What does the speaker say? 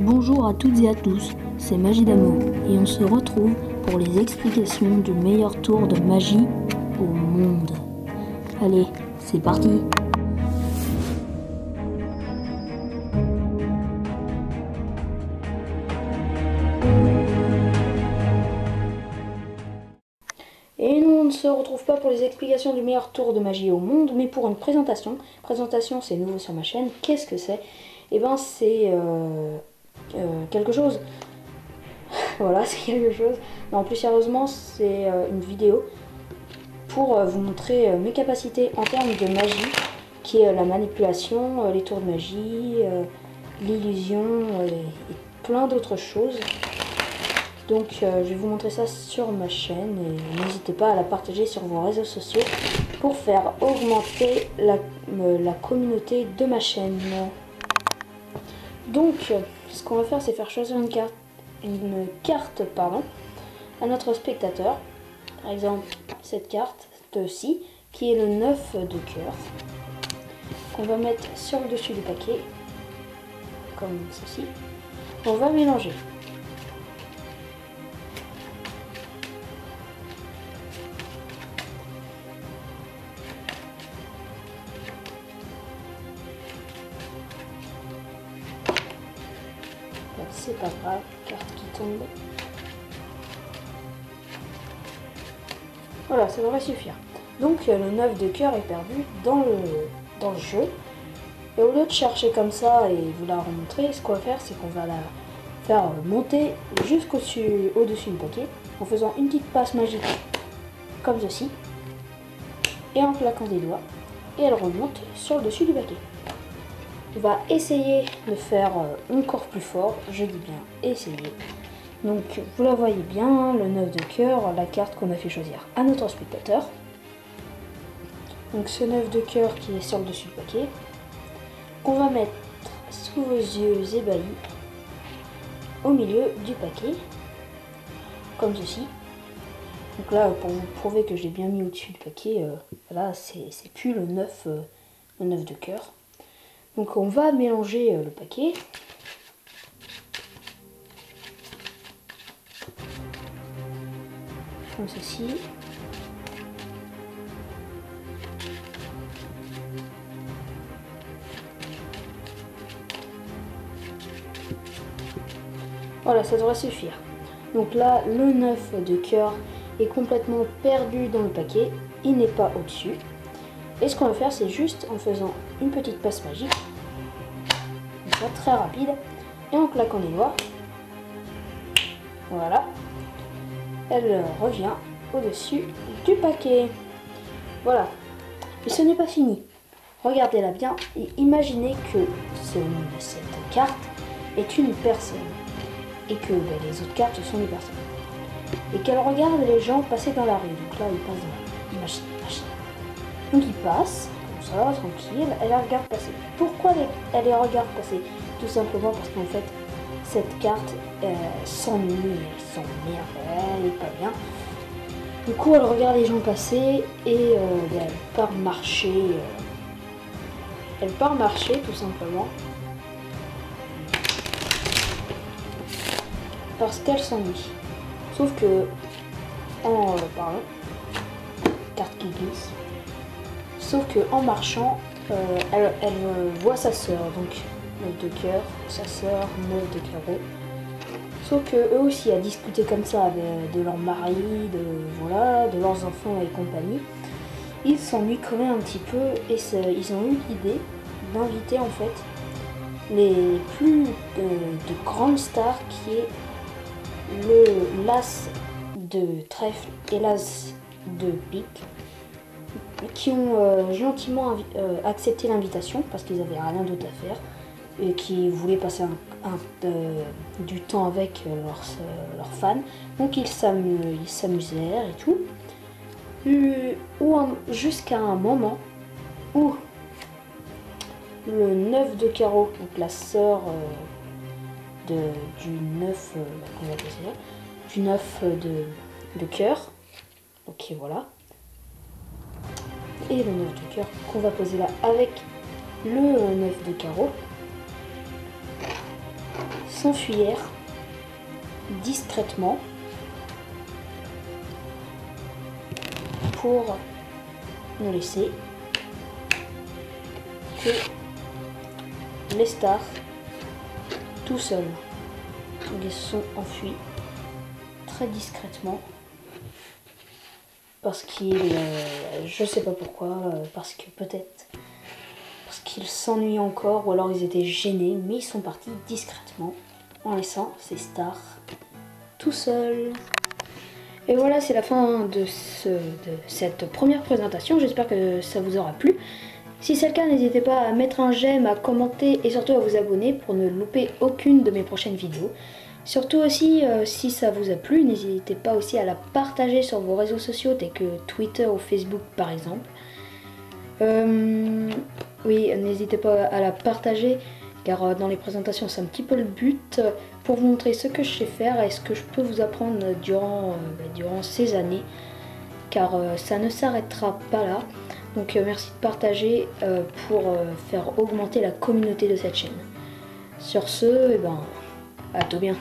Bonjour à toutes et à tous, c'est Magie d'amour et on se retrouve pour les explications du meilleur tour de magie au monde. Allez, c'est parti! Et nous, on ne se retrouve pas pour les explications du meilleur tour de magie au monde, mais pour une présentation. Présentation, c'est nouveau sur ma chaîne. Qu'est-ce que c'est? Eh ben, c'est quelque chose. Voilà, c'est quelque chose. Non, plus sérieusement, c'est une vidéo pour vous montrer mes capacités en termes de magie, qui est la manipulation, les tours de magie, l'illusion et plein d'autres choses. Donc je vais vous montrer ça sur ma chaîne et n'hésitez pas à la partager sur vos réseaux sociaux pour faire augmenter la communauté de ma chaîne. Donc ce qu'on va faire, c'est faire choisir une carte à notre spectateur. Par exemple cette carte-ci qui est le 9 de cœur qu'on va mettre sur le dessus du paquet comme ceci. On va mélanger. C'est pas grave, carte qui tombe. Voilà, ça devrait suffire. Donc le 9 de cœur est perdu dans le jeu. Et au lieu de chercher comme ça et vous la remontrer, ce qu'on va faire, c'est qu'on va la faire monter jusqu'au-dessus du paquet en faisant une petite passe magique comme ceci et en claquant des doigts. Et elle remonte sur le dessus du paquet. On va essayer de faire encore plus fort, je dis bien essayer. Donc vous la voyez bien, le 9 de cœur, la carte qu'on a fait choisir à notre spectateur. Donc ce 9 de cœur qui est sur le dessus du paquet, qu'on va mettre sous vos yeux ébahis, au milieu du paquet, comme ceci. Donc là, pour vous prouver que j'ai bien mis au-dessus du paquet, là c'est plus le 9 de cœur. Donc on va mélanger le paquet. Comme ceci. Voilà, ça devrait suffire. Donc là, le 9 de cœur est complètement perdu dans le paquet. Il n'est pas au-dessus. Et ce qu'on va faire, c'est juste en faisant une petite passe magique, comme ça, très rapide, et en claquant des doigts, voilà, elle revient au-dessus du paquet. Voilà, mais ce n'est pas fini. Regardez-la bien et imaginez que cette carte est une personne, et que les autres cartes sont des personnes, et qu'elle regarde les gens passer dans la rue. Donc là, ils passent dans la machine. Donc il passe, comme ça, tranquille, elle les regarde passer. Pourquoi elle les regarde passer? Tout simplement parce qu'en fait, cette carte s'ennuie, elle s'emmerde, elle est pas bien. Du coup, elle regarde les gens passer et elle part marcher. Elle part marcher, tout simplement. Parce qu'elle s'ennuie. Sauf que, pardon, carte qui glisse. Sauf que en marchant, elle voit sa sœur, donc 9 de cœur, sa sœur, 9 de carreau. Sauf que eux aussi à discuter comme ça de leur mari, de leurs enfants et compagnie. Ils s'ennuient quand même un petit peu et ils ont eu l'idée d'inviter en fait les plus de grandes stars qui est l'as de trèfle et l'as de pique, qui ont gentiment accepté l'invitation parce qu'ils n'avaient rien d'autre à faire et qui voulaient passer du temps avec leurs fans. Donc ils s'amusèrent et tout. Jusqu'à un moment où le 9 de carreau, donc la sœur du 9, du 9 de cœur, ok voilà, et le 9 de cœur qu'on va poser là avec le 9 de carreau, s'enfuir discrètement pour ne laisser que les stars tout seuls. Ils se sont enfuis très discrètement parce qu'ils, je sais pas pourquoi, parce que peut-être parce qu'ils s'ennuient encore ou alors ils étaient gênés, mais ils sont partis discrètement en laissant ces stars tout seuls. Et voilà, c'est la fin de cette première présentation. J'espère que ça vous aura plu. Si c'est le cas, n'hésitez pas à mettre un j'aime, à commenter et surtout à vous abonner pour ne louper aucune de mes prochaines vidéos. Surtout aussi, si ça vous a plu, n'hésitez pas aussi à la partager sur vos réseaux sociaux tels que Twitter ou Facebook par exemple. Oui, n'hésitez pas à la partager car dans les présentations c'est un petit peu le but pour vous montrer ce que je sais faire et ce que je peux vous apprendre durant ces années car ça ne s'arrêtera pas là. Donc merci de partager pour faire augmenter la communauté de cette chaîne. Sur ce, à tout bien.